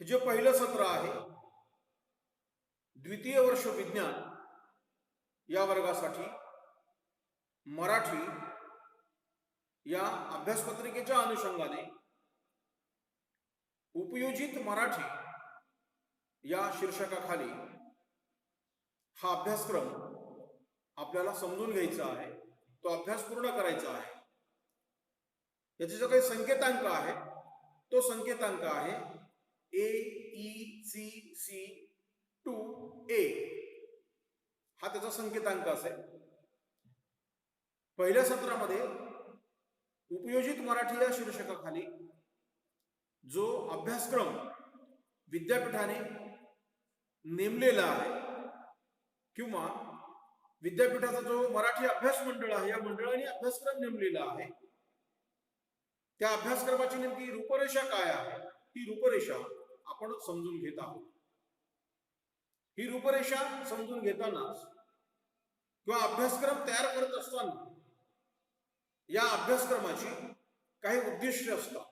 हे जे पहिलं सत्र आहे द्वितीय वर्ष विज्ञान या वर्गासाठी मराठी या अभ्यासपत्रिकेच्या अनुषंगाने उपयोजित मराठी या शीर्षकाखाली हा अभ्यासक्रम आपल्याला समजून घ्यायचा आहे, तो अभ्यास पूर्ण करायचा आहे। याचे जो काही संकेतांक आहे तो संकेतांक आहे AECC2A हा त्याचा संकेतांक असेल। पहिल्या सत्रामध्ये उपयोजित मराठी या शीर्षकाखाली जो अभ्यासक्रम विद्यापीठाने नेमलेला आहे किंवा विद्यापीठाचा जो मराठी अभ्यास मंडळ आहे या मंडळाने अभ्यासक्रम नेमलेला आहे, त्या अभ्यासक्रमाची नेमकी रूपरेषा काय आहे ही रूपरेषा आपण समजून घेत आहोत। ही रूपरेषा समजून घेताना किंवा अभ्यासक्रम तयार करत असताना या अभ्यासक्रमाची काही उद्दिष्ट असतात।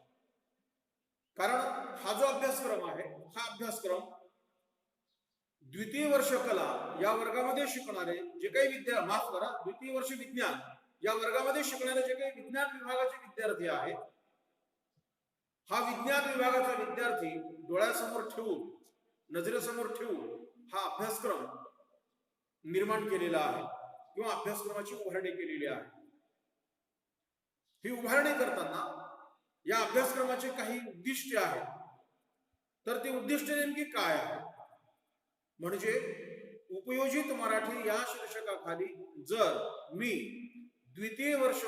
कारण हा जो अभ्यासक्रम आहे हा अभ्यासक्रम द्वितीय वर्ष कला या वर्गामध्ये शिकणारे जे काही द्वितीय वर्ष विज्ञान या वर्गामध्ये शिकणारे जे काही विज्ञान विभागाचे विद्यार्थी आहेत, हा विज्ञान विभागाचा विद्यार्थी डोळ्यासमोर ठेवून नजरेसमोर ठेवून हा अभ्यासक्रम निर्माण केलेला आहे किंवा अभ्यासक्रमाची उभारणी केलेली आहे। ही उभारणी करताना या अभ्यासक्रमाचे काही उद्दिष्टे आहेत, तर ती उद्दिष्टे नेमकी काय आहे म्हणजे उपयोजित मराठी या शीर्षकाखाली जर मी द्वितीय वर्ष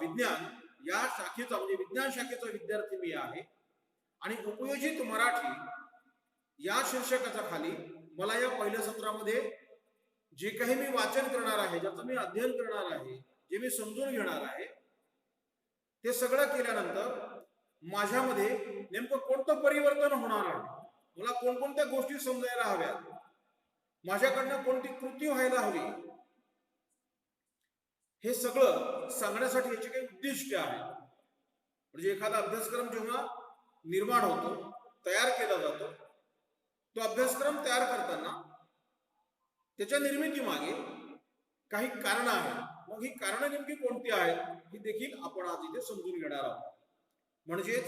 विज्ञान या शाखेचा म्हणजे विज्ञान शाखेचा विद्यार्थी मी आहे आणि उपयोजित मराठी या शीर्षकाच्या खाली मला या पहिल्या सत्रामध्ये जे काही मी वाचन करणार आहे, ज्याचं मी अध्ययन करणार आहे, जे मी समजून घेणार आहे, ते सगळं केल्यानंतर माझ्यामध्ये नेमकं कोणतं परिवर्तन होणार आहे, मला कोणकोणत्या गोष्टी समजायला हव्यात, माझ्याकडनं कोणती कृती व्हायला हवी, हे सगळं सांगण्यासाठी याचे काही उद्दिष्ट आहे। म्हणजे एखादा अभ्यासक्रम जेव्हा निर्माण होतो, तयार केला जातो, तो अभ्यासक्रम तयार करताना त्याच्या निर्मिती मागे काही कारण आहेत। मग ही कारण नेमकी कोणती आहेत ही देखील आपण आज इथे समजून घेणार आहोत। म्हणजेच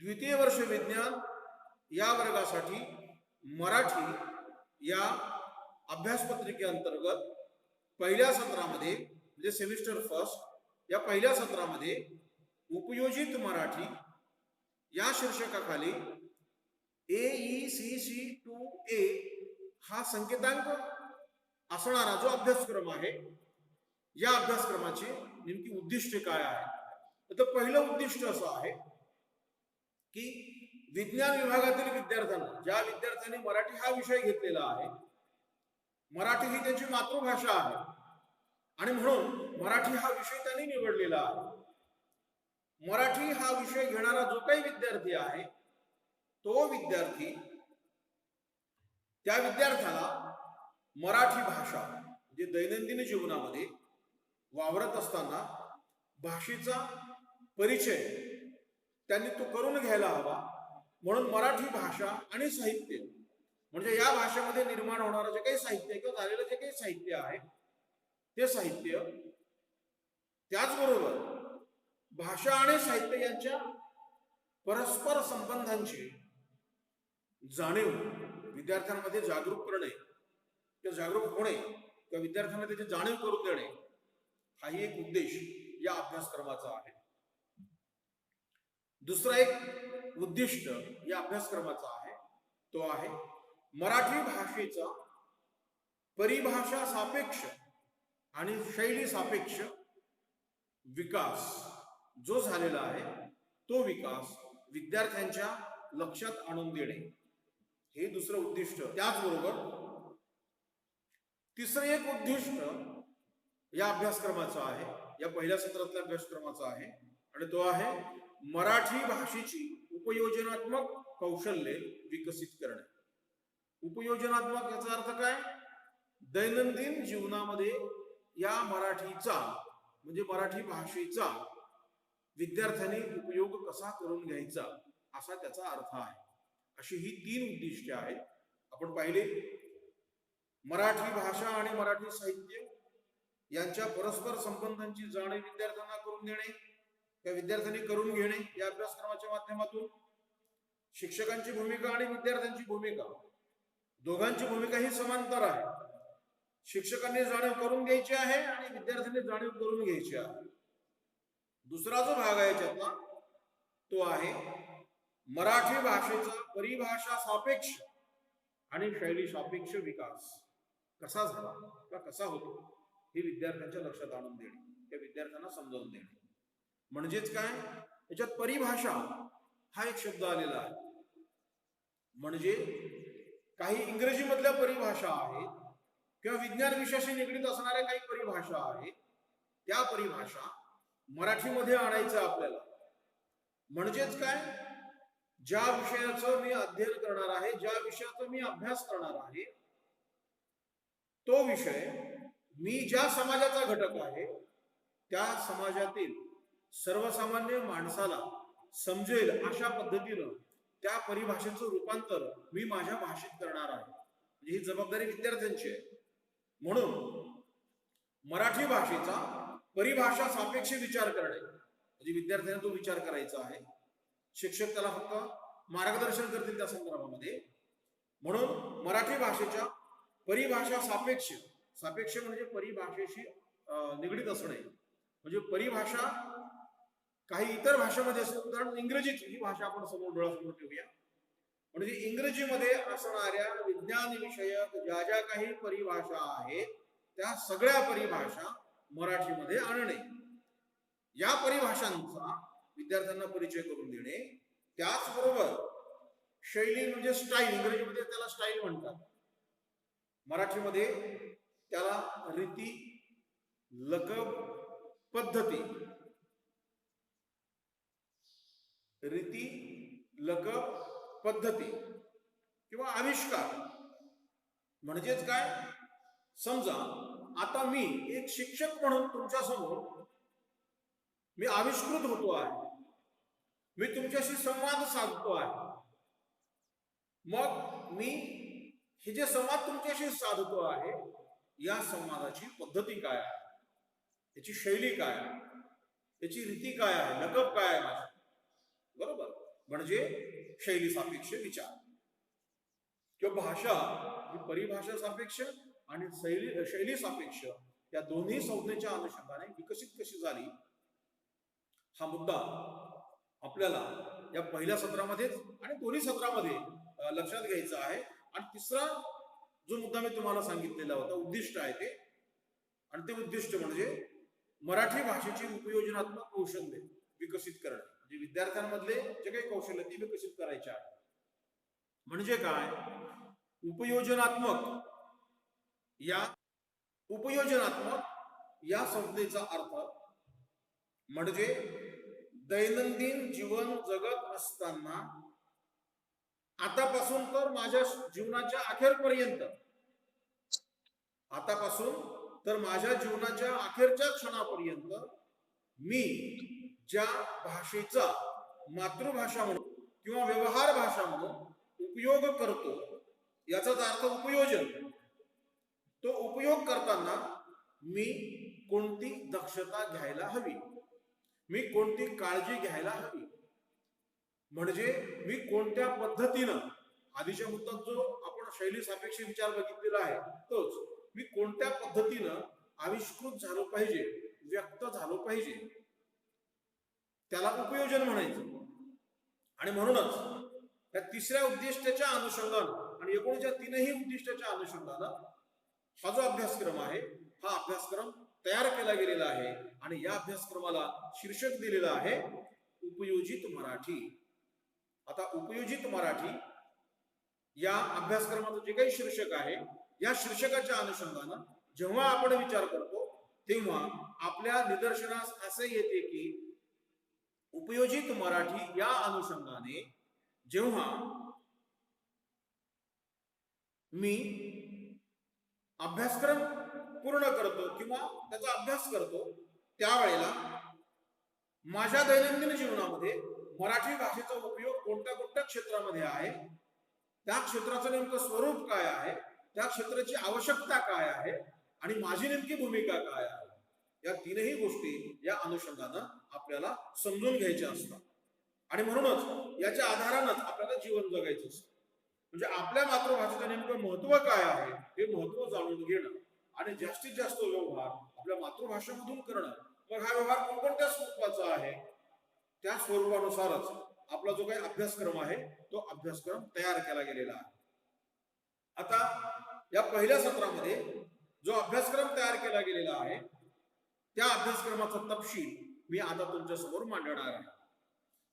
द्वितीय वर्ष विज्ञान या वर्गासाठी मराठी या अभ्यासपत्रिकेअंतर्गत पहिल्या सत्रामध्ये म्हणजे सेमिस्टर फर्स्ट या पहिल्या सत्रामध्ये उपयोजित मराठी या शीर्षकाखाली AECC2A हा संकेतांक असणारा जो अभ्यासक्रम आहे, या अभ्यासक्रमाची नेमकी उद्दिष्टे काय आहे। तर पहिलं उद्दिष्ट असं आहे की विज्ञान विभागातील विद्यार्थ्यांना, ज्या विद्यार्थ्यांनी मराठी हा विषय घेतलेला आहे, मराठी ही त्यांची मातृभाषा आहे आणि म्हणून मराठी हा विषय त्यांनी निवडलेला आहे। मराठी हा विषय घेणारा जो काही विद्यार्थी आहे तो विद्यार्थी, त्या विद्यार्थ्याला मराठी भाषा म्हणजे दैनंदिन जीवनामध्ये वावरत असताना भाषेचा परिचय त्यांनी तो करून घ्यायला हवा। म्हणून मराठी भाषा आणि साहित्य म्हणजे या भाषेमध्ये निर्माण होणारं जे काही साहित्य किंवा झालेलं जे काही साहित्य आहे ते साहित्य, त्याचबरोबर भाषा आणि साहित्य यांच्या परस्पर संबंधांची जाणीव विद्यार्थ्यांमध्ये जागरूक करणे, ते जागरूक होणे किंवा विद्यार्थ्यांना त्याची जाणीव करून देणे, हाही एक उद्देश या अभ्यासक्रमाचा आहे। दुसरा एक उद्दिष्ट या अभ्यासक्रमाचा आहे तो आहे मराठी भाषेचा परिभाषा सापेक्ष आणि शैली सापेक्ष विकास जो झालेला आहे तो विकास विद्यार्थ्यांच्या लक्षात आणून देणे, हे दुसरं उद्दिष्ट। त्याचबरोबर तिसरं एक उद्दिष्ट या अभ्यासक्रमाचं आहे, या पहिल्या सत्रातल्या अभ्यासक्रमाचा आहे आणि तो आहे मराठी भाषेची उपयोजनात्मक कौशल्ये विकसित करणे। उपयोजनात्मक याचा अर्थ काय? दैनंदिन जीवनामध्ये या मराठीचा म्हणजे मराठी भाषेचा विद्यार्थ्यांनी उपयोग कसा करून घ्यायचा असा त्याचा अर्थ आहे। अशी ही 3 उद्दिष्टे आहेत. आपण पाहिले मराठी भाषा आणि मराठी साहित्य यांच्या परस्पर संबंधांची जाणीव विद्यार्थ्यांना करून देणे, त्या विद्यार्थ्यांनी करून घेणे या अभ्यासक्रमाच्या माध्यमातून शिक्षकांची भूमिका आणि विद्यार्थ्यांची भूमिका दोघांची भूमिका ही समांतर आहे. शिक्षकांनी जाणीव करून घ्यायची आहे आणि विद्यार्थ्यांनी जाणीव करून घ्यायची आहे. दुसरा जो भाग आहे याच्यातला तो आहे मराठी भाषेचा परिभाषा सापेक्ष आणि शैली सापेक्ष विकास कसा झाला का कसा होतो हे विद्यार्थ्यांच्या लक्षात आणून देणे, त्या विद्यार्थ्यांना समजावून देणे. म्हणजेच काय, याच्यात परिभाषा हा एक शब्द आलेला आहे. म्हणजे काही इंग्रजी मधल्या परिभाषा आहेत किंवा विज्ञान विषयाशी निगडीत असणाऱ्या काही परिभाषा आहेत, त्या परिभाषा मराठीमध्ये आणायचं आपल्याला. म्हणजेच काय, ज्या विषयाचं मी अध्ययन करणार आहे, ज्या विषयाचा मी अभ्यास करणार आहे, तो विषय मी ज्या समाजाचा घटक आहे त्या समाजातील सर्वसामान्य माणसाला समजेल अशा पद्धतीनं त्या परिभाषेचं रूपांतर मी माझ्या भाषेत करणार आहे. म्हणजे ही जबाबदारी विद्यार्थ्यांची आहे. म्हणून मराठी भाषेचा परिभाषा सापेक्ष विचार करणे म्हणजे विद्यार्थ्यांना तो विचार करायचा आहे. शिक्षक त्याला फक्त मार्गदर्शन करतील त्या संदर्भामध्ये. म्हणून मराठी भाषेच्या परिभाषा सापेक्ष, सापेक्ष म्हणजे परिभाषेशी निगडीत असणे. म्हणजे परिभाषा काही इतर भाषेमध्ये असते, उदाहरण इंग्रजीत ही भाषा आपण समोर डोळ्यासमोर ठेवूया. म्हणजे इंग्रजीमध्ये असणाऱ्या विज्ञान विषयक ज्या ज्या काही परिभाषा आहेत त्या सगळ्या परिभाषा मराठीमध्ये आणणे, या परिभाषांचा विद्यार्थ्यांना परिचय करून देणे. त्याचबरोबर शैली म्हणजे स्टाईल, इंग्रजीमध्ये त्याला स्टाईल म्हणतात, मराठीमध्ये त्याला रीती, लकब, पद्धती, रीती, लकब, पद्धती किंवा आविष्कार. म्हणजेच काय, समजा आता मी एक शिक्षक म्हणून तुमच्या समोर मी आविष्कृत होतो आहे, मी तुमच्याशी संवाद साधतो आहे. मग मी हे जे संवाद तुमच्याशी साधतो आहे या संवादाची पद्धती काय आहे, त्याची शैली काय आहे, त्याची रीती काय आहे, लकब काय आहे माझी, बरोबर. म्हणजे शैली सापेक्ष विचार किंवा भाषा ही परिभाषा सापेक्ष आणि शैली सापेक्ष या दोन्ही संज्ञेच्या अनुषंगाने विकसित कशी झाली हा मुद्दा आपल्याला या पहिल्या सत्रामध्ये आणि दोन्ही सत्रामध्ये लक्षात घ्यायचा आहे. आणि तिसरा जो मुद्दा मी तुम्हाला सांगितलेला होता उद्दिष्ट आहे ते, आणि ते उद्दिष्ट म्हणजे मराठी भाषेची उपयोजनात्मक कौशल्य विकसित करणे. म्हणजे विद्यार्थ्यांमधले जे काही कौशल्य ते विकसित करायचे आहे. म्हणजे काय, उपयोजनात्मक या संज्ञेचा अर्थ म्हणजे दैनंदिन जीवन जगत असताना आतापासून तर माझ्या जीवनाच्या अखेरपर्यंत, आतापासून तर माझ्या जीवनाच्या अखेरच्या क्षणापर्यंत मी ज्या भाषेचा मातृभाषा म्हणून किंवा व्यवहार भाषा म्हणून उपयोग करतो याचाच अर्थ उपयोजन. तो उपयोग करताना मी कोणती दक्षता घ्यायला हवी, मी कोणती काळजी घ्यायला हवी, म्हणजे मी कोणत्या पद्धतीनं, आधीच्या मुद्द्यात जो आपण शैली सापेक्ष विचार बघितलेला आहे तोच, मी कोणत्या पद्धतीनं आविष्कृत झालो पाहिजे, व्यक्त झालो पाहिजे, त्याला उपयोजन म्हणायचं. आणि म्हणूनच त्या तिसऱ्या उद्दिष्टाच्या अनुषंगानं आणि एकूणच्या तीनही उद्दिष्टाच्या अनुषंगानं हा जो अभ्यासक्रम आहे हा अभ्यासक्रम तयार केला गेलेला आहे. आणि या अभ्यासक्रमाला शीर्षक दिलेलं आहे उपयोजित मराठी. आता उपयोजित मराठी या अभ्यासक्रमाचं जे काही शीर्षक आहे, या शीर्षकाच्या अनुषंगानं जेव्हा आपण विचार करतो तेव्हा आपल्या निदर्शनास असे येते की उपयोजित मराठी या अनुषंगाने जेव्हा मी अभ्यासक्रम पूर्ण करतो किंवा त्याचा अभ्यास करतो त्यावेळेला माझ्या दैनंदिन जीवनामध्ये मराठी भाषेचा उपयोग कोणत्या कोणत्या क्षेत्रामध्ये आहे त्या क्षेत्राचं नेमकं स्वरूप काय आहे, त्या क्षेत्राची आवश्यकता काय आहे आणि माझी नेमकी भूमिका काय आहे, या तीनही गोष्टी या अनुषंगानं आपल्याला समजून घ्यायच्या असतात. आणि म्हणूनच याच्या आधारानंच आपल्याला जीवन जगायचं असतं. म्हणजे आपल्या मातृभाषेचं नेमकं महत्व काय आहे हे महत्व जाणून घेणं आणि जास्तीत जास्त व्यवहार आपल्या मातृभाषेमधून करणं. मग हा व्यवहार कोणकोणत्या स्वरूपाचा आहे, त्या स्वरूपानुसारच आपला जो काही अभ्यासक्रम आहे तो अभ्यासक्रम तयार केला गेलेला आहे. आता या पहिल्या सत्रामध्ये जो अभ्यासक्रम तयार केला गेलेला आहे त्या अभ्यासक्रमाचा तपशील मी आता तुमच्या समोर मांडणार आहे.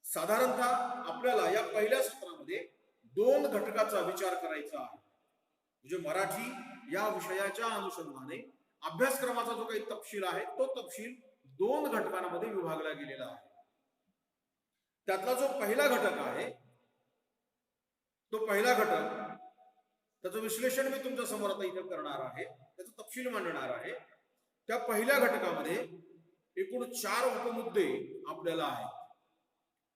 साधारणतः आपल्याला या पहिल्या सत्रामध्ये 2 घटकाचा विचार करायचा आहे. म्हणजे मराठी या विषयाच्या अनुषंगाने अभ्यासक्रमाचा जो काही तपशील आहे तो तपशील 2 घटकांमध्ये विभागला गेलेला आहे. त्यातला जो पहिला घटक आहे तो पहिला घटक, त्याचं विश्लेषण मी तुमच्या समोर आता इथे करणार आहे, त्याचं तपशील मांडणार आहे. त्या पहिल्या घटकामध्ये एकूण 4 उपमुद्दे आपल्याला आहेत.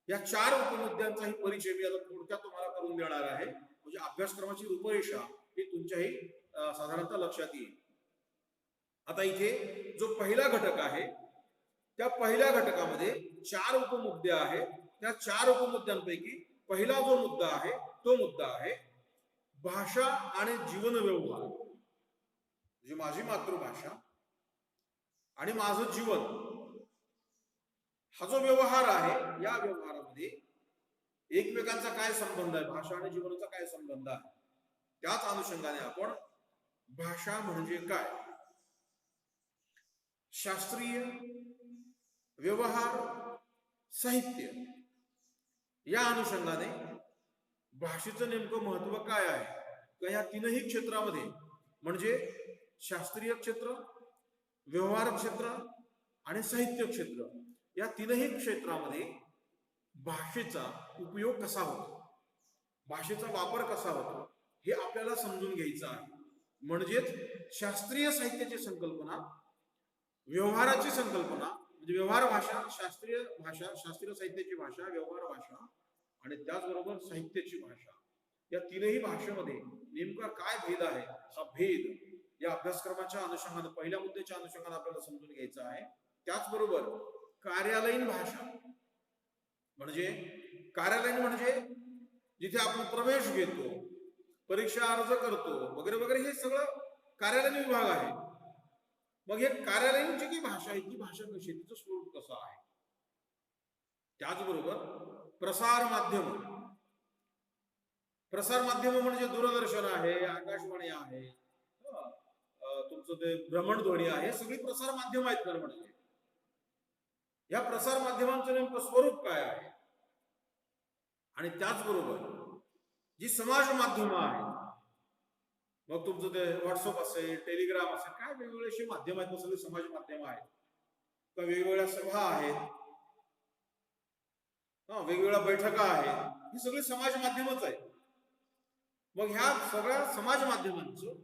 या 4 उपमुद्द्यांचाही परिचय मी आता थोडक्यात तुम्हाला करून देणार आहे. म्हणजे अभ्यासक्रमाची रूपरेषा ही तुमच्याही साधारणतः लक्षात येईल. आता इथे जो पहिला घटक आहे त्या पहिल्या घटकामध्ये 4 उपमुद्दे आहेत. त्या 4 उपमुद्द्यांपैकी पहिला जो मुद्दा आहे तो मुद्दा आहे भाषा आणि जीवन व्यवहार. म्हणजे माझी मातृभाषा आणि माझं जीवन हा जो व्यवहार आहे या व्यवहारामध्ये एकमेकांचा काय संबंध आहे, भाषा आणि जीवनाचा काय संबंध आहे, त्याच अनुषंगाने आपण भाषा म्हणजे काय, शास्त्रीय, व्यवहार, साहित्य या अनुषंगाने भाषेचं नेमकं महत्व काय आहे का या तीनही क्षेत्रामध्ये म्हणजे शास्त्रीय क्षेत्र, व्यवहार क्षेत्र आणि साहित्य क्षेत्र या तीनही क्षेत्रामध्ये भाषेचा उपयोग कसा होतो, भाषेचा वापर कसा होतो हे आपल्याला समजून घ्यायचं आहे. म्हणजेच शास्त्रीय साहित्याची संकल्पना, व्यवहाराची संकल्पना म्हणजे व्यवहार भाषा, शास्त्रीय भाषा, शास्त्रीय साहित्याची भाषा, व्यवहार भाषा आणि त्याचबरोबर साहित्याची भाषा या तीनही भाषेमध्ये नेमका काय भेद आहे, हा भेद या अभ्यासक्रमाच्या अनुषंगाने पहिल्या मुद्द्याच्या अनुषंगाने आपल्याला समजून घ्यायचा आहे. त्याचबरोबर कार्यालयीन भाषा म्हणजे कार्यालयीन म्हणजे जिथे आपण प्रवेश घेतो, परीक्षा अर्ज करतो वगैरे वगैरे हे सगळं कार्यालयीन विभाग आहे. मग हे कार्यालयीन जी काही भाषा आहे ती भाषा कशी आहे, तिचं स्वरूप कसं आहे. त्याचबरोबर प्रसार माध्यम, प्रसार माध्यम म्हणजे दूरदर्शन आहे, आकाशवाणी आहे, तुमचं ते भ्रमणध्वनी आहे, सगळी प्रसार माध्यम आहेत. तर म्हणजे या प्रसार माध्यमांचं नेमकं स्वरूप काय आहे आणि त्याचबरोबर जी समाज माध्यमं आहेत, मग तुमचं ते व्हॉट्सअप असेल, टेलिग्राम असेल, काय वेगवेगळे अशी माध्यम आहेत, सगळी समाज माध्यमं आहेत, वेगवेगळ्या सभा आहेत, वेगवेगळ्या बैठका आहेत, ही सगळी समाज माध्यमच आहेत. मग ह्या सगळ्या समाज माध्यमांचं,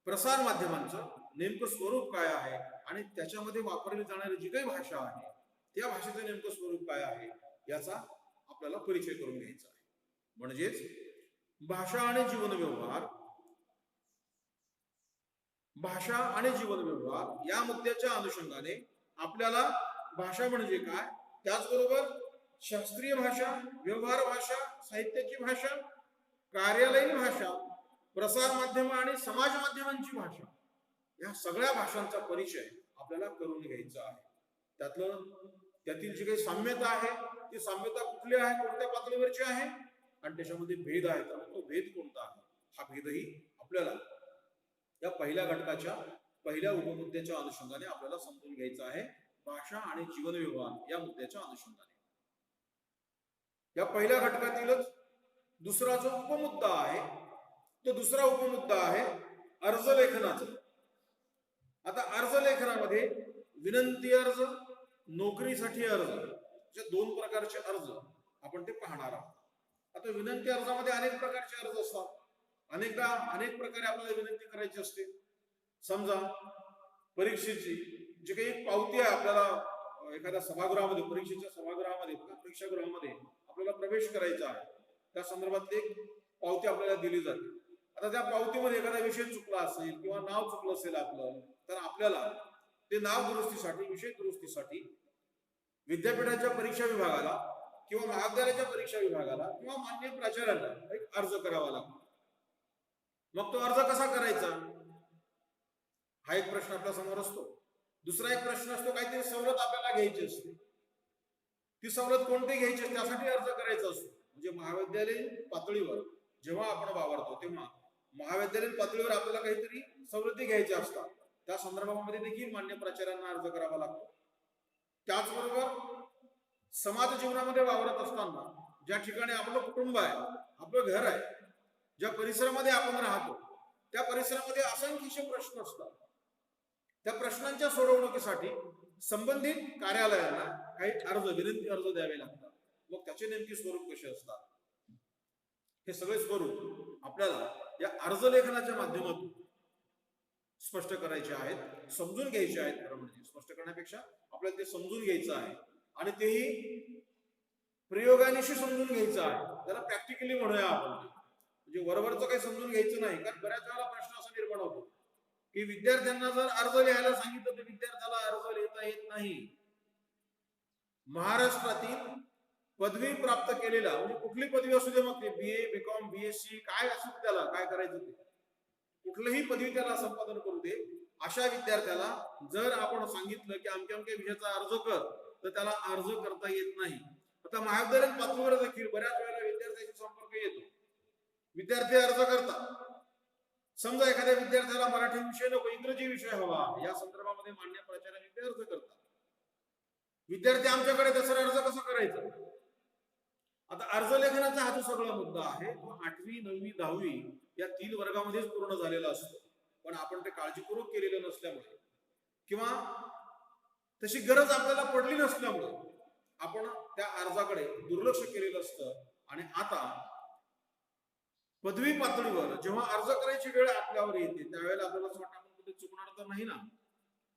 प्रसार माध्यमांचं नेमकं स्वरूप काय आहे आणि त्याच्यामध्ये वापरली जाणारी जी काही भाषा आहे त्या भाषेचं नेमकं स्वरूप काय आहे याचा आपल्याला परिचय करून घ्यायचा आहे. म्हणजेच भाषा आणि जीवन व्यवहार, भाषा आणि जीवन व्यवहार या मुद्द्याच्या अनुषंगाने आपल्याला भाषा म्हणजे काय, त्याचबरोबर शास्त्रीय भाषा, व्यवहार भाषा, साहित्याची भाषा, कार्यालयीन भाषा, प्रसार माध्यम आणि समाज माध्यमांची भाषा या सगळ्या भाषांचा परिचय आपल्याला करून घ्यायचा आहे. त्यातील जी काही साम्यता आहे ती साम्यता कुठली आहे, कोणत्या पातळीवरची आहे आणि त्याच्यामध्ये भेद आहे तर तो भेद कोणता आहे हा भेदही आपल्याला या पहिल्या घटकाच्या पहिल्या उपमुद्द्याच्या अनुषंगाने आपल्याला समजून घ्यायचा आहे. भाषा आणि जीवन व्यवहार या मुद्द्याच्या अनुषंगाने या पहिल्या घटकातीलच दुसरा जो उपमुद्दा आहे तो दुसरा उपमुद्दा आहे अर्ज लेखनाचा. आता अर्ज लेखनामध्ये विनंती अर्ज, नोकरीसाठी अर्ज अशा 2 प्रकारचे अर्ज आपण ते पाहणार आहोत. आता विनंती अर्जामध्ये अनेक प्रकारचे अर्ज असतात, अनेकदा अनेक प्रकारे आपल्याला विनंती करायची असते. समजा परीक्षेची जी काही पावती आहे, आपल्याला एखाद्या सभागृहामध्ये, परीक्षेच्या सभागृहामध्ये, परीक्षागृहामध्ये आपल्याला प्रवेश करायचा आहे, त्या संदर्भात एक पावती आपल्याला दिली जाते. आता त्या पावतीमध्ये एखादा विषय चुकला असेल किंवा नाव चुकलं असेल आपलं, तर आपल्याला ते नाव दुरुस्तीसाठी, विषय दुरुस्तीसाठी विद्यापीठाच्या परीक्षा विभागाला किंवा महाविद्यालयाच्या परीक्षा विभागाला किंवा मान्य प्राचार्यांना एक अर्ज करावा लागतो. मग तो अर्ज कसा करायचा, हा एक प्रश्न आपल्या समोर असतो. दुसरा एक प्रश्न असतो, काहीतरी सवलत आपल्याला घ्यायची असते. ती सवलत कोणती घ्यायची असते, त्यासाठी अर्ज करायचा असतो. म्हणजे महाविद्यालयीन पातळीवर जेव्हा आपण वावरतो तेव्हा महाविद्यालयीन पातळीवर आपल्याला काहीतरी सवलती घ्यायच्या असतात. त्या संदर्भामध्ये देखील मान्य प्राचार्यांना अर्ज करावा लागतो. त्याचबरोबर समाज जीवनामध्ये वावरत असताना ज्या ठिकाणी आपलं कुटुंब आहे, आपलं घर आहे, ज्या परिसरामध्ये आपण राहतो, त्या परिसरामध्ये असंख्यशे प्रश्न असतात. त्या प्रश्नांच्या सोडवणुकीसाठी संबंधित कार्यालयांना काही अर्ज, विनंती अर्ज द्यावे लागतात. मग त्याचे नेमके स्वरूप कसे असतात, हे सगळे स्वरूप आपल्याला या अर्ज लेखनाच्या माध्यमातून स्पष्ट करायचे आहेत, समजून घ्यायचे आहेत. खरं म्हणजे स्पष्ट करण्यापेक्षा आपल्याला ते समजून घ्यायचं आहे आणि तेही प्रयोगानिशी समजून घ्यायचं आहे. त्याला प्रॅक्टिकली म्हणूया आपण. म्हणजे वरवरचं काही समजून घ्यायचं नाही. कारण बऱ्याच वेळेला प्रश्न असा निर्माण होतो की विद्यार्थ्यांना जर अर्ज लिहायला सांगितलं तर विद्यार्थ्याला अर्ज लिहिता येत नाही. महाराष्ट्रातील पदवी प्राप्त केलेला, म्हणजे कुठली पदवी असू दे, मग ते BA, BCom, BSc काय असू त्याला काय करायचं ते, कुठलीही पदवी त्याला संपादन करू दे, अशा विद्यार्थ्याला जर आपण सांगितलं की अमक्या अमक्या विषयाचा अर्ज कर, तर त्याला अर्ज करता येत नाही. आता महाविद्यालयीन पातळीवर देखील बऱ्याच वेळेला विद्यार्थ्यांशी संपर्क येतो. विद्यार्थी अर्ज करतात. समजा एखाद्या विद्यार्थ्याला मराठी विषय नको, इंग्रजी विषय हवा, या संदर्भामध्ये मान्य प्राचार्यांनी अर्ज करतात. विद्यार्थी आमच्याकडे तसा अर्ज कसा करायचा. आता अर्ज लेखनाचा हा जो सगळा मुद्दा आहे तो 8वी 9वी 10वी या 3 वर्गामध्येच पूर्ण झालेला असतो. पण आपण ते काळजीपूर्वक केलेलं नसल्यामुळे किंवा तशी गरज आपल्याला पडली नसल्यामुळे आपण त्या अर्जाकडे दुर्लक्ष केलेलं असतं. आणि आता पदवी पातळीवर जेव्हा अर्ज करायची वेळ आपल्यावर येते त्यावेळेला आपल्याला असं वाटतं आपण कुठे चुकणार तर नाही ना,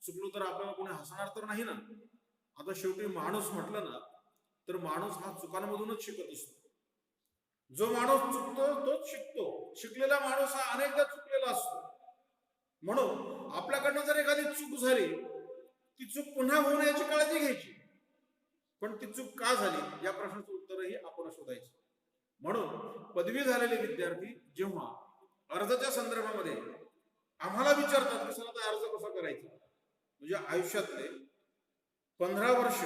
चुकलो तर आपल्याला कोणी हसणार तर नाही ना. आता शेवटी माणूस म्हटलं ना तर माणूस हा चुकांमधूनच शिकत असतो. जो माणूस चुकतो तोच शिकतो. शिकलेला माणूस हा अनेकदा चुकलेला असतो. म्हणून आपल्याकडनं जर एखादी चूक झाली, ती चूक पुन्हा होऊ नये याची काळजी घ्यायची. पण ती चूक का झाली या प्रश्नाचं उत्तरही आपण शोधायचं. म्हणून पदवी झालेले विद्यार्थी जेव्हा अर्जाच्या संदर्भामध्ये आम्हाला विचारतात की सर आता अर्ज कसा करायचा, म्हणजे आयुष्यातले 15 वर्ष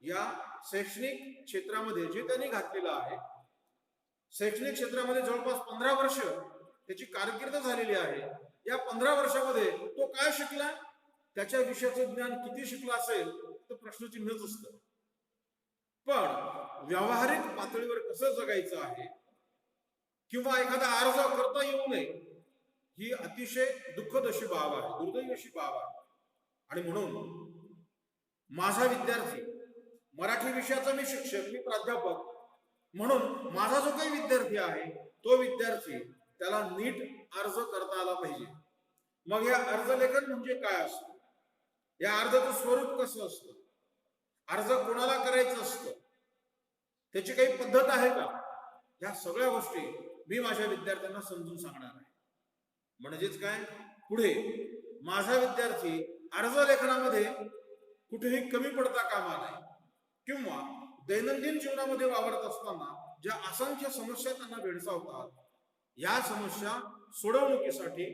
या शैक्षणिक क्षेत्रामध्ये जे त्यांनी घातलेलं आहे, शैक्षणिक क्षेत्रामध्ये जवळपास 15 वर्ष त्याची कारकीर्द झालेली आहे. या 15 वर्षामध्ये तो काय शिकला, त्याच्या विषयाचं ज्ञान किती शिकला असेल तर प्रश्नचिन्हच असतं. पण व्यावहारिक पातळीवर कसं जगायचं आहे किंवा एखादा अर्ज करता येऊ नये ही अतिशय दुःखद अशी बाब आहे, दुर्दैवी अशी बाब आहे. आणि म्हणून माझा विद्यार्थी, मराठी विषयाचा मी शिक्षक, मी प्राध्यापक म्हणून माझा जो काही विद्यार्थी आहे तो विद्यार्थी त्याला नीट अर्ज करता आला पाहिजे. मग या अर्ज लेखन म्हणजे काय असतं, या अर्जाचं स्वरूप कसं असतं, अर्ज कोणाला करायचं असतं, त्याची काही पद्धत आहे का, या सगळ्या गोष्टी मी माझ्या विद्यार्थ्यांना समजून सांगणार आहे. म्हणजेच काय, पुढे माझा विद्यार्थी अर्ज लेखनामध्ये कुठेही कमी पडता कामा नये किंवा दैनंदिन जीवनामध्ये वावरत असताना ज्या असंख्य समस्या त्यांना भेडसावतात, या समस्या सोडवणुकीसाठी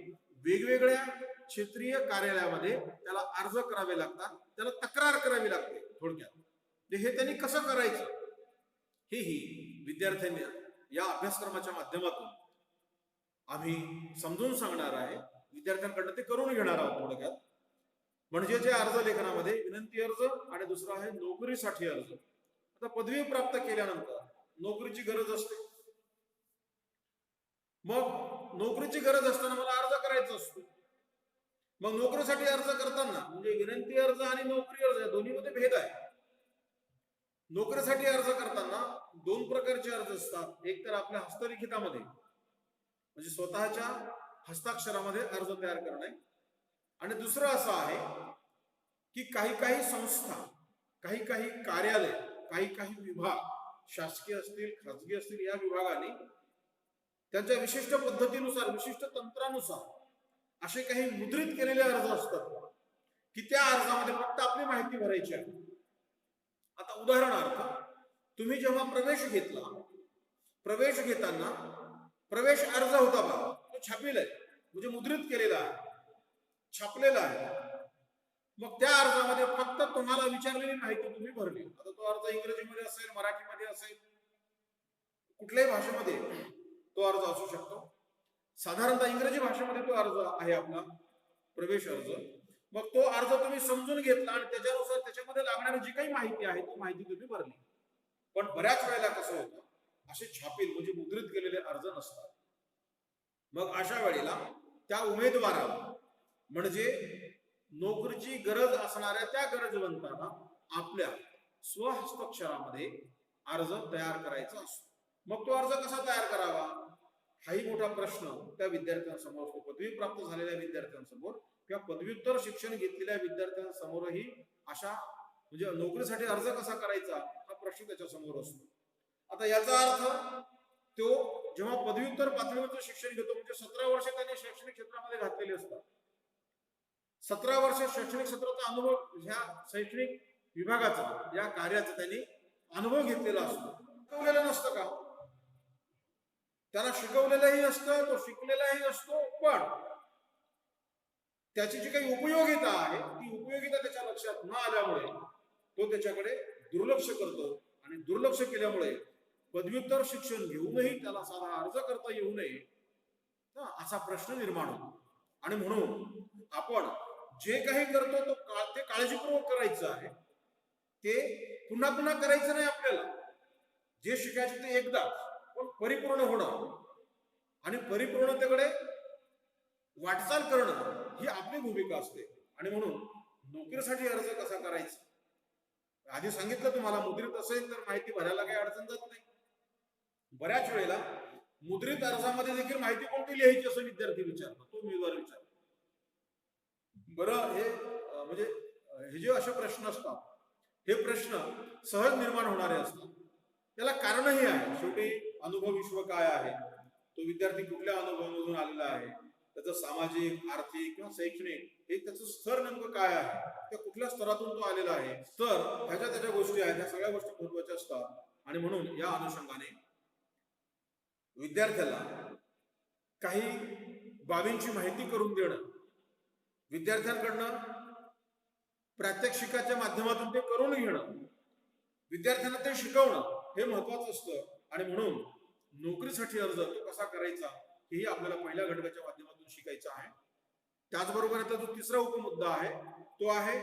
वेगवेगळ्या क्षेत्रीय कार्यालयामध्ये त्याला अर्ज करावे लागतात, त्याला तक्रार करावी लागते. थोडक्यात हे त्यांनी कसं करायचं हेही विद्यार्थ्यांनी या अभ्यासक्रमाच्या माध्यमातून आम्ही समजून सांगणार आहे. विद्यार्थ्यांकडनं ते करून घेणार आहोत थोडक्यात. म्हणजे जे अर्ज लेखनामध्ये विनंती अर्ज आणि दुसरा आहे नोकरीसाठी अर्ज. आता पदवी प्राप्त केल्यानंतर नोकरीची गरज असते. मग नोकरीची गरज असताना मला अर्ज करायचा असतो. मग नोकरीसाठी अर्ज करताना म्हणजे विनंती अर्ज आणि नोकरी अर्ज या दोन्हीमध्ये भेद आहे. नोकरीसाठी अर्ज करताना 2 प्रकारचे अर्ज असतात. एक तर आपल्या हस्तलिखितामध्ये म्हणजे स्वतःच्या हस्ताक्षरामध्ये अर्ज तयार करणे, आणि दुसरं असं आहे की काही संस्था, काही कार्यालय, काही विभाग, शासकीय असतील खाजगी असतील, या विभागाने त्यांच्या विशिष्ट पद्धतीनुसार, विशिष्ट तंत्रानुसार असे काही मुद्रित केलेले अर्ज असतात की त्या अर्जामध्ये फक्त आपली माहिती भरायची आहे. आता उदाहरणार्थ, तुम्ही जेव्हा प्रवेश घेतला, प्रवेश घेताना प्रवेश अर्ज होता बा, तो छापलेला आहे, म्हणजे मुद्रित केलेला आहे, छापलेला आहे. मग त्या अर्जामध्ये फक्त तुम्हाला विचारलेली माहिती तुम्ही भरली. आता तो अर्ज इंग्रजीमध्ये असेल, मराठीमध्ये असेल, कुठल्याही भाषेमध्ये तो अर्ज असू शकतो. साधारणतः इंग्रजी भाषेमध्ये तो अर्ज आहे आपला प्रवेश अर्ज. मग तो अर्ज तुम्ही समजून घेतला आणि त्याच्यानुसार त्याच्यामध्ये लागणारी जी काही माहिती आहे ती माहिती तुम्ही भरली. पण बऱ्याच वेळेला कसं होतं, असे छापील म्हणजे मुद्रित केलेले अर्ज नसतात. मग अशा वेळेला त्या उमेदवाराला, म्हणजे नोकरीची गरज असणाऱ्या त्या गरजवंतांना आपल्या स्वहस्ताक्षरामध्ये अर्ज तयार करायचा असतो. मग तो अर्ज कसा तयार करावा, हाही मोठा प्रश्न त्या विद्यार्थ्यांसमोर असतो. पदवी प्राप्त झालेल्या विद्यार्थ्यांसमोर किंवा पदव्युत्तर शिक्षण घेतलेल्या विद्यार्थ्यांसमोरही अशा म्हणजे नोकरीसाठी अर्ज कसा करायचा हा प्रश्न त्याच्या समोर असतो. आता याचा अर्थ, तो जेव्हा पदव्युत्तर पातळीवरचं शिक्षण घेतो, म्हणजे 17 वर्ष त्याने शैक्षणिक क्षेत्रामध्ये घातलेले असतात, 17 वर्ष शैक्षणिक क्षेत्राचा अनुभव, ह्या शैक्षणिक विभागाचा, या कार्याचा त्यांनी अनुभव घेतलेला असतो. शिकवलेलं नसतं का, त्याला शिकवलेलंही असतं, तो शिकलेलाही असतो, पण त्याची जी काही उपयोगिता आहे ती उपयोगिता त्याच्या लक्षात न आल्यामुळे तो त्याच्याकडे दुर्लक्ष करतो. आणि दुर्लक्ष केल्यामुळे पदव्युत्तर शिक्षण घेऊनही त्याला साधा अर्ज करता येऊ नये असा प्रश्न निर्माण होतो. आणि म्हणून आपण जे काही करतो ते काळजीपूर्वक करायचं आहे. ते पुन्हा पुन्हा करायचं नाही. आपल्याला जे शिकायचे ते एकदा, पण परिपूर्ण होणं आणि परिपूर्णतेकडे वाटचाल करणं ही आपली भूमिका असते. आणि म्हणून नोकरीसाठी अर्ज कसा करायचा, आधी सांगितलं तुम्हाला, मुद्रित असेल तर माहिती भरायला काही अडचण जात नाही. बऱ्याच वेळेला मुद्रित अर्जामध्ये देखील माहिती कोणती लिहायची असं विद्यार्थी विचारतो, तो उमेदवार विचारतो. बरं, हे म्हणजे हे जे असे प्रश्न असतात, हे प्रश्न सहज निर्माण होणारे असतात. त्याला कारणही आहे. शेवटी अनुभव विश्व काय आहे, तो विद्यार्थी कुठल्या अनुभवामधून आलेला आहे, त्याचं सामाजिक, आर्थिक किंवा शैक्षणिक हे त्याचं स्तर नेमकं काय आहे, त्या कुठल्या स्तरातून तो आलेला आहे, तर ह्याच्या त्याच्या गोष्टी आहेत, ह्या सगळ्या गोष्टी महत्वाच्या असतात. आणि म्हणून या अनुषंगाने विद्यार्थ्याला काही बाबींची माहिती करून देणं, विद्यार्थ्यांकडनं प्रात्यक्षिकाच्या माध्यमातून ते करून घेणं, विद्यार्थ्यांना ते शिकवणं हे महत्वाचं असतं. आणि म्हणून नोकरीसाठी अर्ज तो कसा करायचा हेही आपल्याला पहिल्या घटकाच्या माध्यमातून शिकायचं आहे. त्याचबरोबर आता जो तिसरा उपमुद्दा आहे तो आहे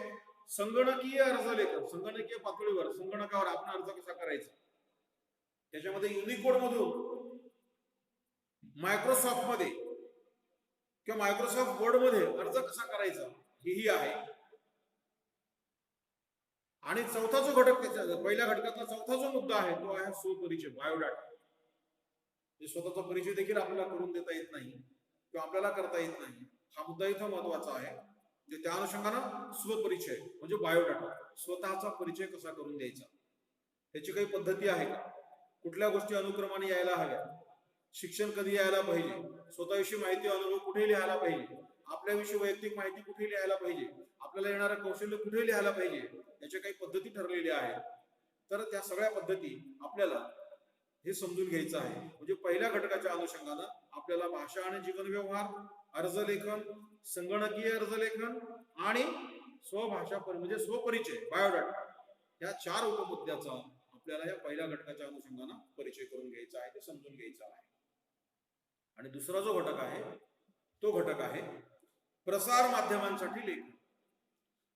संगणकीय अर्ज लेखन. संगणकीय पातळीवर, संगणकावर आपण अर्ज कसा करायचा, त्याच्यामध्ये युनिकोड मधून मायक्रोसॉफ्ट मध्ये किंवा मायक्रोसॉफ्ट वर्ड मध्ये अर्ज कसा करायचा हेही आहे. आणि चौथा जो घटक, त्याच्या पहिल्या घटकातला चौथा जो मुद्दा आहे तो आहे स्वपरिचय, बायोडाटा. स्वतःचा परिचय देखील आपल्याला करून देता येत नाही किंवा आपल्याला करता येत नाही, हा मुद्दा इथं महत्वाचा आहे. म्हणजे त्या अनुषंगानं स्वपरिचय म्हणजे बायोडाटा, स्वतःचा परिचय कसा करून द्यायचा, त्याची काही पद्धती आहे का, कुठल्या गोष्टी अनुक्रमाने यायला हव्या, शिक्षण कधी यायला पाहिजे, स्वतःविषयी माहिती अनुभव कुठे लिहायला पाहिजे, आपल्याविषयी वैयक्तिक माहिती कुठे लिहायला पाहिजे, आपल्याला येणारं कौशल्य कुठे लिहायला पाहिजे, याच्या काही पद्धती ठरलेल्या आहेत. तर त्या सगळ्या पद्धती आपल्याला हे समजून घ्यायचं आहे. म्हणजे पहिल्या घटकाच्या अनुषंगानं आपल्याला भाषा आणि जीवन व्यवहार, अर्ज लेखन, संगणकीय अर्ज लेखन आणि स्वभाषा म्हणजे स्वपरिचय, बायोडाटा, या 4 उपमुद्द्याचा आपल्याला या पहिल्या घटकाच्या अनुषंगानं परिचय करून घ्यायचा आहे, ते समजून घ्यायचं आहे. आणि दुसरा जो घटक आहे तो घटक आहे प्रसार माध्यमांसाठी लेखन.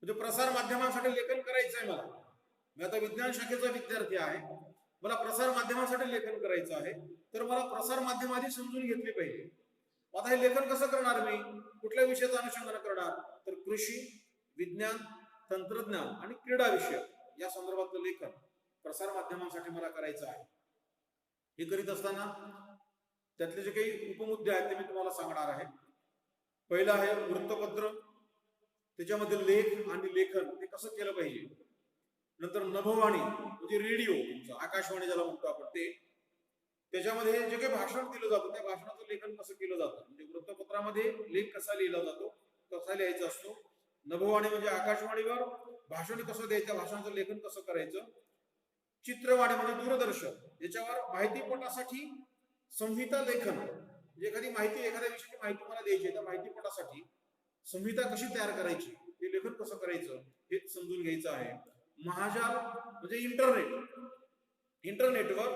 म्हणजे प्रसार माध्यमांसाठी लेखन करायचं आहे मला. मी आता विज्ञान शाखेचा विद्यार्थी आहे, मला प्रसार माध्यमासाठी लेखन करायचं आहे, तर मला प्रसार माध्यम आधी समजून घेतली पाहिजे. आता हे लेखन कसं करणार, मी कुठल्या विषयाचं अनुषंगाने करणार, तर कृषी, विज्ञान, तंत्रज्ञान आणि क्रीडा विषय या संदर्भातलं लेखन प्रसार माध्यमांसाठी मला करायचं आहे. हे करीत असताना त्यातले जे काही उपमुद्दे आहेत ते मी तुम्हाला सांगणार आहे. पहिलं आहे वृत्तपत्र, त्याच्यामध्ये लेख आणि लेखन ते कसं केलं पाहिजे. नंतर नभोवाणी म्हणजे रेडिओ, आकाशवाणी ज्याला म्हणतो आपण ते. त्याच्यामध्ये जे काही भाषण दिलं जातं त्या भाषणाचं लेखन कसं केलं जातं, म्हणजे वृत्तपत्रामध्ये लेख कसा लिहिला जातो, कसा लिहायचा असतो. नभोवाणी म्हणजे आकाशवाणीवर भाषण कसं द्यायचं, भाषणाचं लेखन कसं करायचं. चित्रवाणी म्हणजे दूरदर्शन, याच्यावर माहितीपटासाठी संहिता लेखन, म्हणजे एखादी माहिती, एखाद्या विषयाची माहिती मला द्यायची तर माहितीपटासाठी संहिता कशी तयार करायची, ते लेखन कसं करायचं हे समजून घ्यायचं आहे. महाजाल म्हणजे इंटरनेटवर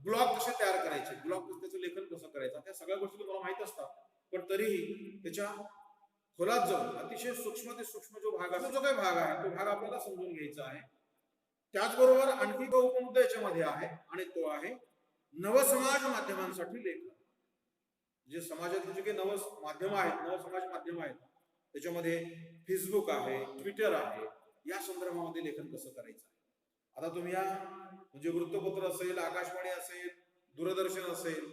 ब्लॉग कसे तयार करायचे, ब्लॉग त्याचं लेखन कसं करायचं, त्या सगळ्या गोष्टी तुम्हाला माहित असतात. पण तरीही त्याच्या खोलात जाऊन अतिशय सूक्ष्म ते सूक्ष्म जो भाग आहे, जो काही भाग आहे तो भाग आपल्याला समजून घ्यायचा आहे. त्याचबरोबर आणखी एक उपमुद्दा याच्यामध्ये आहे आणि तो आहे नवसमाज माध्यमांसाठी लेखन. जे समाजातले जे काही माध्यम आहेत, नवसमाज माध्यम आहेत, त्याच्यामध्ये फेसबुक आहे, ट्विटर आहे, या संदर्भामध्ये लेखन कसं करायचं. आता तुम्ही या म्हणजे वृत्तपत्र असेल, आकाशवाणी असेल, दूरदर्शन असेल,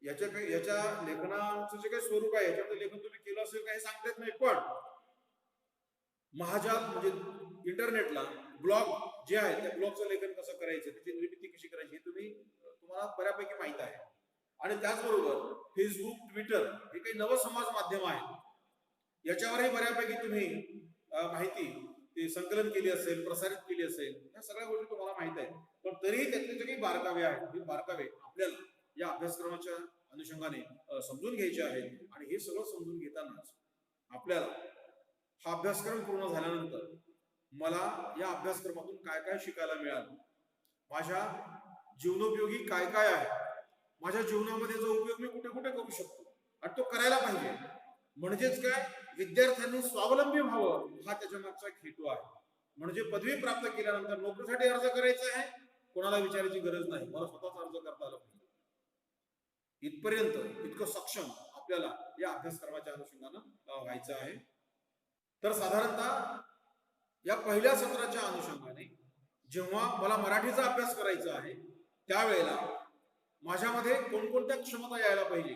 याच्या लेखनाचं जे काही स्वरूप आहे याच्यामध्ये लेखन तुम्ही केलं असेल काही सांगता येत नाही. पण महाजाल म्हणजे इंटरनेटला ब्लॉग जे आहे त्या ब्लॉगचं लेखन कसं करायचं, त्याची निर्मिती कशी करायची हे तुम्हाला बऱ्यापैकी माहित आहे. आणि त्याचबरोबर फेसबुक, ट्विटर हे काही नवसमाज माध्यम आहेत, याच्यावरही बऱ्यापैकी तुम्ही माहिती संकलन केली असेल, प्रसारित केली असेल, या सगळ्या गोष्टी तुम्हाला माहित आहेत. पण तरीही त्यातले जे काही बारकावे आहेत हे बारकावे आपल्याला या अभ्यासक्रमाच्या अनुषंगाने समजून घ्यायचे आहेत. आणि हे सगळं समजून घेतानाच आपल्याला हा अभ्यासक्रम पूर्ण झाल्यानंतर मला या अभ्यासक्रमातून काय काय शिकायला मिळालं, माझ्या जीवनोपयोगी काय काय आहे, माझ्या जीवनामध्ये जो उपयोग मी कुठे कुठे करू शकतो आणि तो करायला पाहिजे. म्हणजेच काय, विद्यार्थ्यांनी स्वावलंबी व्हावं हा त्याच्या मागचा एक हेतू आहे. म्हणजे पदवी प्राप्त केल्यानंतर नोकरीसाठी अर्ज करायचा आहे, कोणाला विचारायची गरज नाही, मला स्वतःच अर्ज करता आला पाहिजे. इथपर्यंत इतकं सक्षम आपल्याला या अभ्यासक्रमाच्या अनुषंगानं व्हायचं आहे. तर साधारणतः या पहिल्या सत्राच्या अनुषंगाने जेव्हा मला मराठीचा अभ्यास करायचा आहे त्यावेळेला माझ्यामध्ये कोणकोणत्या क्षमता यायला पाहिजे,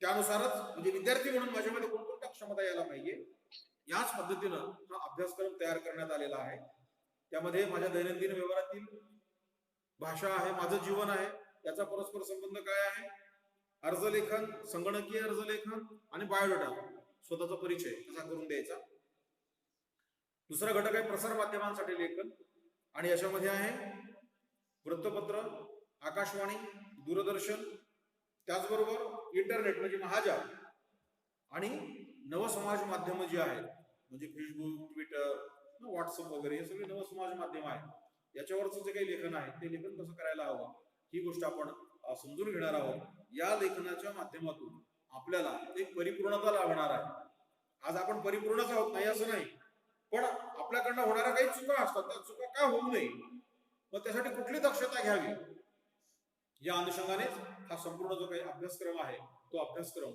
त्यानुसारच म्हणजे विद्यार्थी म्हणून माझ्यामध्ये कोणकोणत्या क्षमता यायला पाहिजे, याच पद्धतीनं हा अभ्यासक्रम तयार करण्यात आलेला आहे. त्यामध्ये माझ्या दैनंदिन व्यवहारातील भाषा आहे, माझं जीवन आहे, त्याचा परस्पर संबंध काय आहे, अर्जलेखन, संगणकीय अर्जलेखन आणि बायोडाटा, स्वतःचा परिचय कसा करून द्यायचा. दुसरा घटक आहे प्रसार माध्यमांसाठी लेखन, आणि याच्यामध्ये आहे वृत्तपत्र, आकाशवाणी, दूरदर्शन, त्याचबरोबर इंटरनेट म्हणजे महाजाल आणि नवसमाज माध्यम जी आहेत म्हणजे फेसबुक, ट्विटर, व्हॉट्सअप वगैरे हे सगळे नवसमाज माध्यम आहेत. याच्यावरचं जे काही लेखन आहे ते लेखन कसं करायला हवं ही गोष्ट आपण समजून घेणार आहोत. या लेखनाच्या माध्यमातून आपल्याला एक परिपूर्णता लाभणार आहे. आज आपण परिपूर्णच आहोत नाही असं नाही, पण आपल्याकडनं होणाऱ्या काही चुका असतात, त्या चुका का होऊ नये, मग त्यासाठी कुठली दक्षता घ्यावी, या अनुषंगानेच हा संपूर्ण जो काही अभ्यासक्रम आहे तो अभ्यासक्रम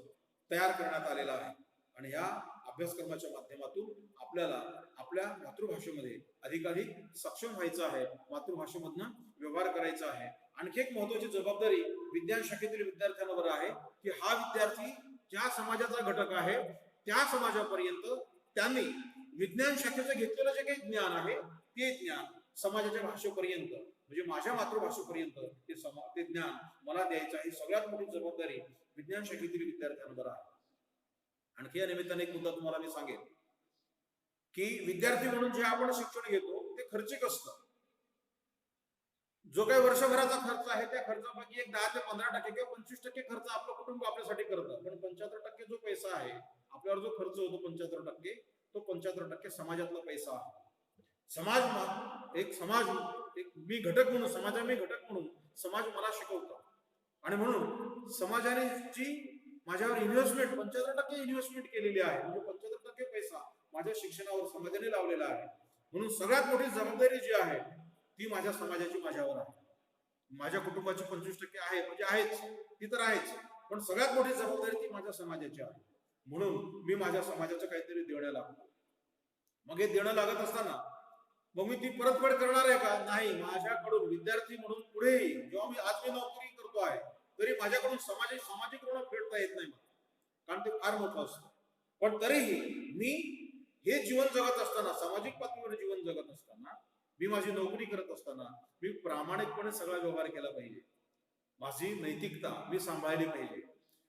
तयार करण्यात आलेला आहे. आणि या अभ्यासक्रमाच्या माध्यमातून आपल्याला आपल्या मातृभाषेमध्ये अधिकाधिक सक्षम व्हायचं आहे, मातृभाषेमधनं व्यवहार करायचा आहे. आणखी एक महत्वाची जबाबदारी विज्ञान शाखेतील विद्यार्थ्यांवर आहे की हा विद्यार्थी ज्या समाजाचा घटक आहे त्या समाजापर्यंत त्यांनी विज्ञान शाखेचं घेतलेलं जे काही ज्ञान आहे ते ज्ञान समाजाच्या भाषेपर्यंत म्हणजे माझ्या मातृभाषेपर्यंत ते ज्ञान मला द्यायचं आहे. सगळ्यात मोठी जबाबदारी विज्ञान शाखेतील विद्यार्थ्यांवर आहे. आणखी या निमित्ताने एक मुद्दा तुम्हाला मी सांगेन की विद्यार्थी म्हणून जे आपण शिक्षण घेतो ते खर्चिक असतं. जो काही वर्षभराचा खर्च आहे त्या खर्चापैकी एक 10 ते 15% किंवा 25% खर्च आपलं कुटुंब आपल्यासाठी करतं, पण 75% जो पैसा आहे आपल्यावर जो खर्च होतो 75%, तो 75% समाजातला पैसा आहे. मी घटक म्हणून समाज मला शिकवतो आणि म्हणून समाजाने जी माझ्यावर इन्व्हेस्टमेंट 75% इन्व्हेस्टमेंट केलेली आहे, म्हणजे 75% पैसा माझ्या शिक्षणावर समाजाने लावलेला आहे. म्हणून सगळ्यात मोठी जबाबदारी जी आहे ती माझ्या समाजाची माझ्यावर आहे. माझ्या कुटुंबाची 25% आहे म्हणजे आहेच, ती तर आहेच, पण सगळ्यात मोठी जबाबदारी ती माझ्या समाजाची आहे. म्हणून मी माझ्या समाजाचं काहीतरी देणं लागतो. मग हे देणं लागत असताना मग मी ती परतफेड करणार आहे का? नाही. माझ्याकडून विद्यार्थी म्हणून पुढेही जेव्हा मी नोकरी करतो आहे तरी माझ्याकडून सामाजिक ऋण फेडता येत नाही मला, कारण ते फार मोठं असतं. पण तरीही मी हे जीवन जगत असताना, सामाजिक पातळीवर जीवन जगत असताना, मी माझी नोकरी करत असताना मी प्रामाणिकपणे सगळा व्यवहार केला पाहिजे. माझी नैतिकता मी सांभाळली पाहिजे.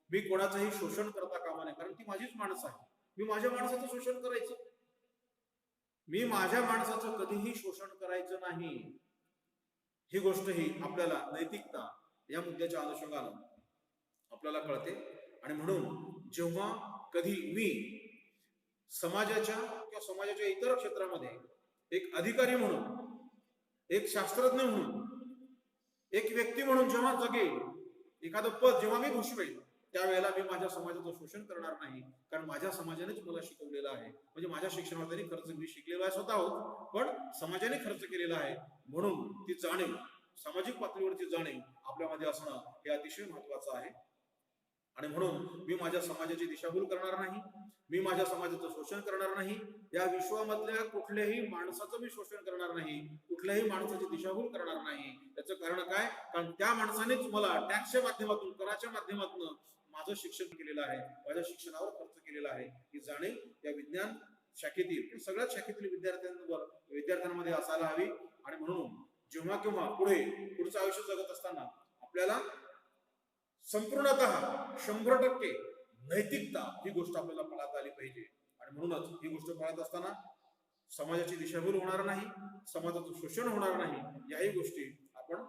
मी कोणाचंही शोषण करता कामा नये, कारण ती माझीच माणसं आहे. मी माझ्या माणसाचं शोषण करायचं, मी माझ्या माणसाचं कधीही शोषण करायचं नाही. ही गोष्ट ही आपल्याला नैतिकता या मुद्द्याच्या अनुषंगानं आपल्याला कळते. आणि म्हणून जेव्हा कधी मी समाजाच्या किंवा समाजाच्या इतर क्षेत्रामध्ये एक अधिकारी म्हणून, एक शास्त्रज्ञ म्हणून, एक व्यक्ती म्हणून जेव्हा जगेल, एखादं पद जेव्हा मी भूषवेल, त्यावेळेला मी माझ्या समाजाचं शोषण करणार नाही, कारण माझ्या समाजानेच मला शिकवलेलं आहे. म्हणजे माझ्या शिक्षणावर खर्च मी शिकलेलो आहे स्वतः, पण समाजाने खर्च केलेला आहे. म्हणून ती जाणीव, सामाजिक पातळीवरची जाणीव आपल्यामध्ये असणं हे अतिशय महत्वाचं आहे. आणि म्हणून मी माझ्या समाजाची दिशाभूल करणार नाही, मी माझ्या समाजाचं शोषण करणार नाही, या विश्वामधल्या कुठल्याही माणसाचं मी शोषण करणार नाही, कुठल्याही माणसाची दिशाभूल करणार नाही. त्याचं कारण काय? कारण त्या माणसानेच मला टॅक्सच्या माध्यमातून, कराच्या माध्यमातून माझं शिक्षण केलेलं आहे, माझ्या शिक्षणावर खर्च केलेला आहे. ही जाणीव या विज्ञान शाखेतील, सगळ्याच शाखेतील विद्यार्थ्यांमध्ये असायला हवी. आणि म्हणून जेव्हा केव्हा पुढचं आयुष्य जगत असताना आपल्याला संपूर्णतः 100% नैतिकता ही गोष्ट आपल्याला पाळता आली पाहिजे. आणि म्हणूनच ही गोष्ट पाळत असताना समाजाची दिशाभूल होणार नाही, समाजाचं शोषण होणार नाही. याही गोष्टी आपण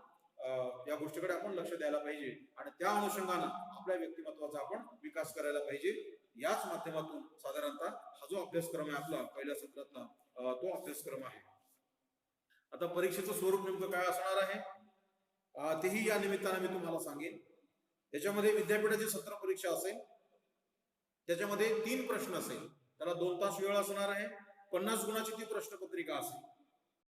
या गोष्टीकडे आपण लक्ष द्यायला पाहिजे. आणि त्या अनुषंगानं आपल्या व्यक्तिमत्वाचा आपण विकास करायला पाहिजे. याच माध्यमातून साधारणतः हा जो अभ्यासक्रम आहे आपला पहिल्या सत्रातला, तो अभ्यासक्रम आहे. आता परीक्षेचं स्वरूप नेमकं काय असणार आहे तेही या निमित्तानं मी तुम्हाला सांगेन. त्याच्यामध्ये विद्यापीठाची सत्र परीक्षा असेल, त्याच्यामध्ये 3 प्रश्न असेल, त्याला 2 तास वेळ असणार आहे, 50 गुणाची ती प्रश्नपत्रिका असेल.